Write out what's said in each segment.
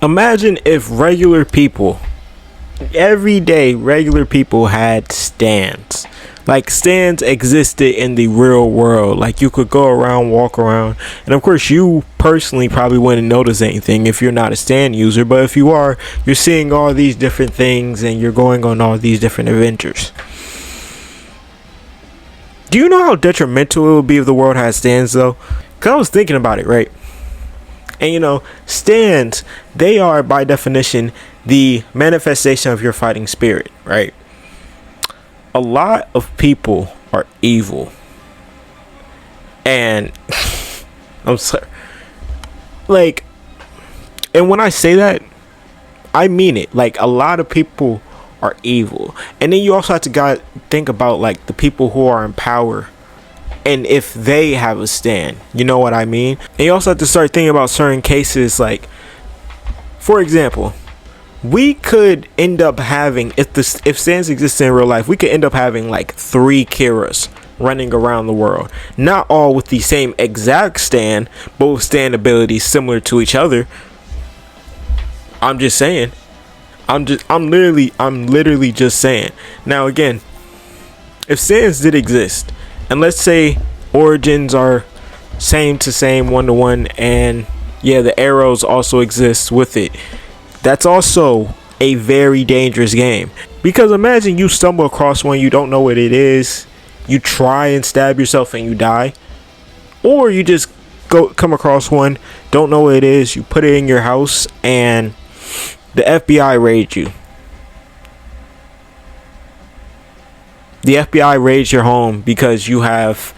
Imagine if regular people, everyday regular people, had stands. Like, stands existed in the real world. Like, you could go around, walk around, and of course you personally probably wouldn't notice anything if you're not a stand user, but if you are, you're seeing all these different things and you're going on all these different adventures. Do you know how detrimental it would be if the world had stands, though? Because I was thinking about it, right? And stands, they are by definition the manifestation of your fighting spirit, right? A lot of people are evil. And I'm sorry. Like, and when I say that, I mean it. Like, a lot of people are evil. And then you also have to think about, like, the people who are in power and if they have a stand. You know what I mean? And you also have to start thinking about certain cases. Like, for example, we could end up having, if stands exist in real life, we could end up having like 3 Kiras running around the world. Not all with the same exact stand, but with stand abilities similar to each other. I'm just saying. I'm literally just saying. Now again, if stands did exist, and let's say origins are same to same, 1-to-1, and yeah, the arrows also exist with it, that's also a very dangerous game. Because imagine you stumble across one, you don't know what it is, you try and stab yourself and you die. Or you just come across one, don't know what it is, you put it in your house and the FBI raid you. The FBI raids your home because you have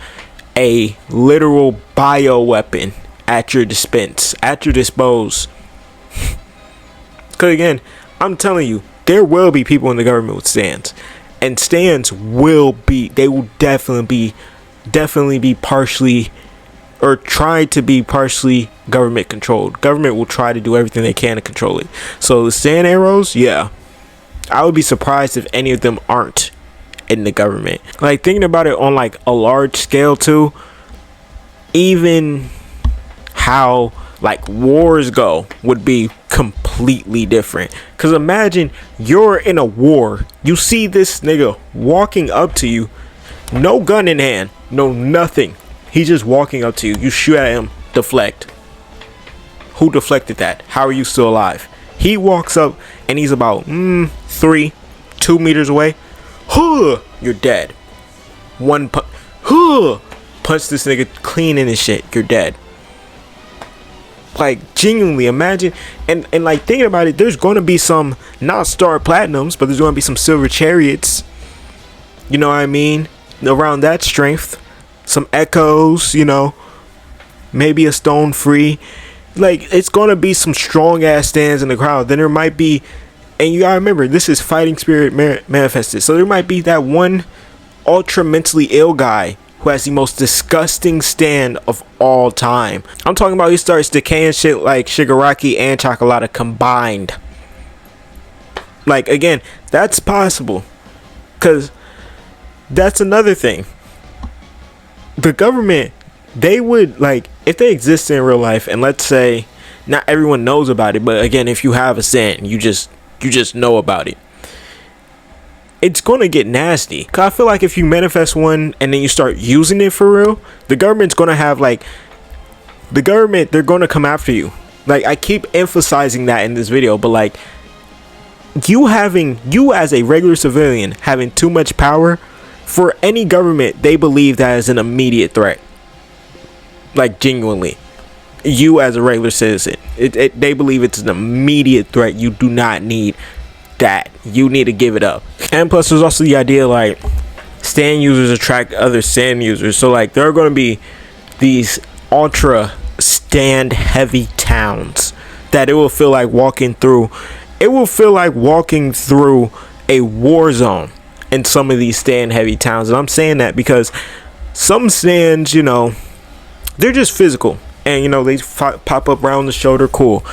a literal bioweapon at your disposal. Because again, I'm telling you, there will be people in the government with stands. And stands will definitely be partially, or try to be partially, government controlled. Government will try to do everything they can to control it. So the stand arrows, yeah, I would be surprised if any of them aren't in the government. Like, thinking about it on like a large scale too, even how like wars go would be completely different. Because imagine you're in a war, you see this nigga walking up to you, no gun in hand, no nothing, he's just walking up to you, you shoot at him, deflect. Who deflected that? How are you still alive? He walks up and he's about 2 meters away. You're dead. One punch this nigga clean in his shit, you're dead. Like, genuinely imagine, and like, thinking about it, there's going to be some not star platinums, but there's going to be some silver chariots, you know what I mean, around that strength. Some echoes, maybe a stone free. Like, it's going to be some strong ass stands in the crowd. Then there might be, and you gotta remember, this is fighting spirit manifested, so there might be that one ultra mentally ill guy who has the most disgusting stand of all time. I'm talking about he starts decaying shit like Shigaraki and Chocolata combined. Like, again, that's possible. Because that's another thing. The government, they would, like, if they exist in real life, and let's say not everyone knows about it, but again, if you have a stand, you just know about it, it's gonna get nasty. Cause I feel like if you manifest one and then you start using it for real, the government's gonna have they're gonna come after you. Like, I keep emphasizing that in this video, but like, you as a regular civilian having too much power, for any government, they believe that is an immediate threat. Like, genuinely, you as a regular citizen, they believe it's an immediate threat. You do not need that. You need to give it up. And plus, there's also the idea, like, stand users attract other stand users. So like, there are going to be these ultra stand heavy towns that it will feel like walking through. It will feel like walking through a war zone in some of these stand heavy towns. And I'm saying that because some stands, they're just physical, and they pop up around the shoulder, cool,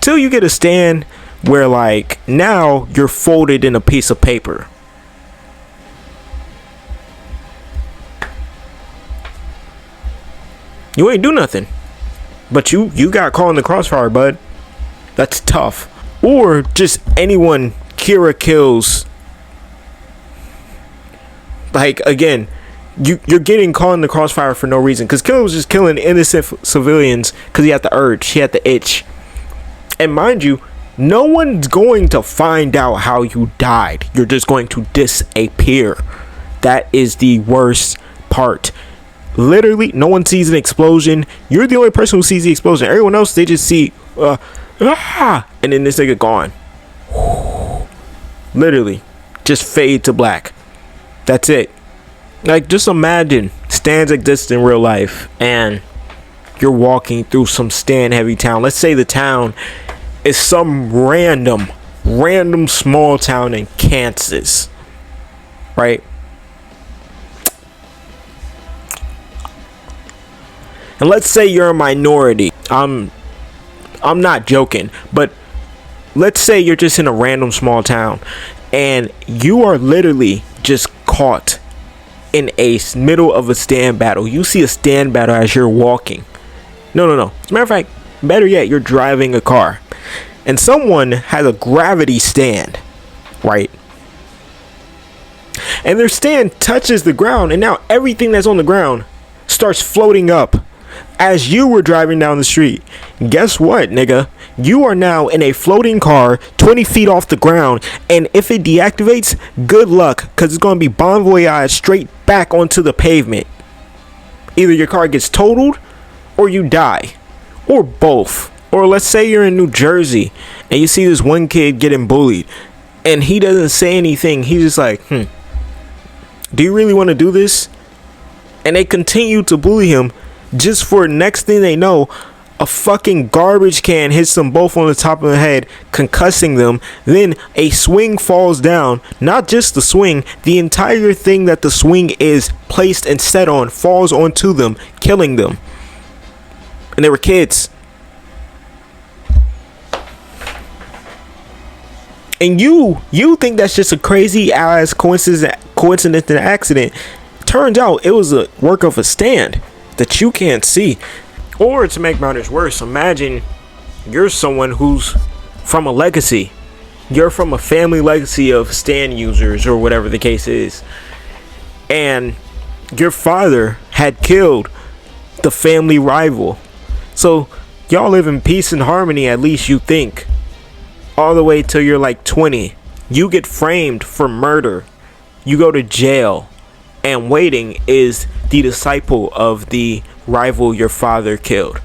till you get a stand where, like, now you're folded in a piece of paper. You ain't do nothing, but you got caught in the crossfire, bud. That's tough. Or just anyone Kira kills. Like, again, you're getting caught in the crossfire for no reason. Because Kira was just killing innocent civilians because he had the urge. He had the itch. And mind you, no one's going to find out how you died. You're just going to disappear. That is the worst part. Literally, no one sees an explosion. You're the only person who sees the explosion. Everyone else, they just see, and then this nigga gone. Literally, just fade to black. That's it. Like, just imagine stands exist in real life, and you're walking through some stand heavy town. Let's say the town is some random small town in Kansas, right? And let's say you're a minority. I'm not joking, but let's say you're just in a random small town and you are literally just caught in a middle of a stand battle. You see a stand battle as you're walking. No. As a matter of fact, better yet, you're driving a car and someone has a gravity stand, right? And their stand touches the ground, and now everything that's on the ground starts floating up as you were driving down the street. Guess what, nigga? You are now in a floating car 20 feet off the ground, and if it deactivates, good luck, because it's going to be bon voyage straight back onto the pavement. Either your car gets totaled or you die, or both. Or let's say you're in New Jersey and you see this one kid getting bullied and he doesn't say anything. He's just like, do you really want to do this? And they continue to bully him. Just for next thing they know, a fucking garbage can hits them both on the top of the head, concussing them. Then a swing falls down. Not just the swing, the entire thing that the swing is placed and set on falls onto them, killing them. And they were kids. And you think that's just a crazy ass coincidence and accident. Turns out it was a work of a stand that you can't see. Or to make matters worse, imagine you're someone who's from a legacy. You're from a family legacy of stand users or whatever the case is. And your father had killed the family rival. So y'all live in peace and harmony, at least you think. All the way till you're like 20. You get framed for murder. You go to jail. And waiting is the disciple of the rival your father killed.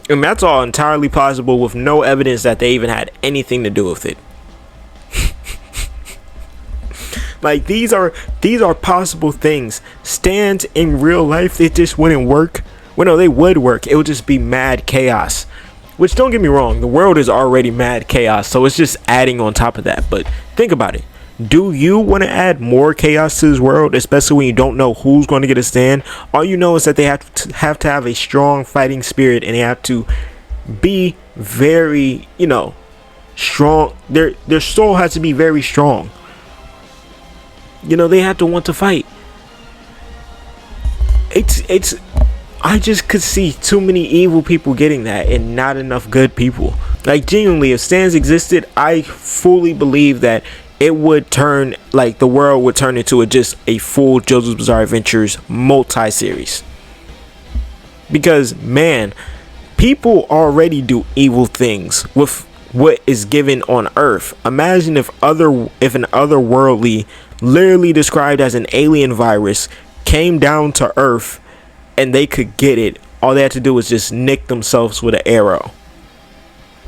And that's all entirely possible with no evidence that they even had anything to do with it. Like, these are possible things. Stands in real life, it just wouldn't work. Well, no, they would work. It would just be mad chaos. Which, don't get me wrong, the world is already mad chaos, so it's just adding on top of that. But think about it. Do you want to add more chaos to this world, especially when you don't know who's going to get a stand? All you know is that they have to have a strong fighting spirit, and they have to be very, strong. Their soul has to be very strong. They have to want to fight. It's I just could see too many evil people getting that and not enough good people. Like, genuinely, if stands existed, I fully believe that it would turn, like, the world would turn into just a full JoJo's Bizarre Adventures multi-series. Because, man, people already do evil things with what is given on Earth. Imagine if an otherworldly, literally described as an alien virus, came down to Earth and they could get it. All they had to do was just nick themselves with an arrow.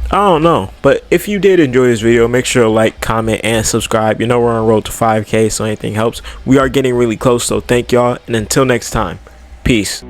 I don't know, but if you did enjoy this video, make sure to like, comment, and subscribe. We're on the road to 5K, so anything helps. We are getting really close, so thank y'all, and until next time, peace.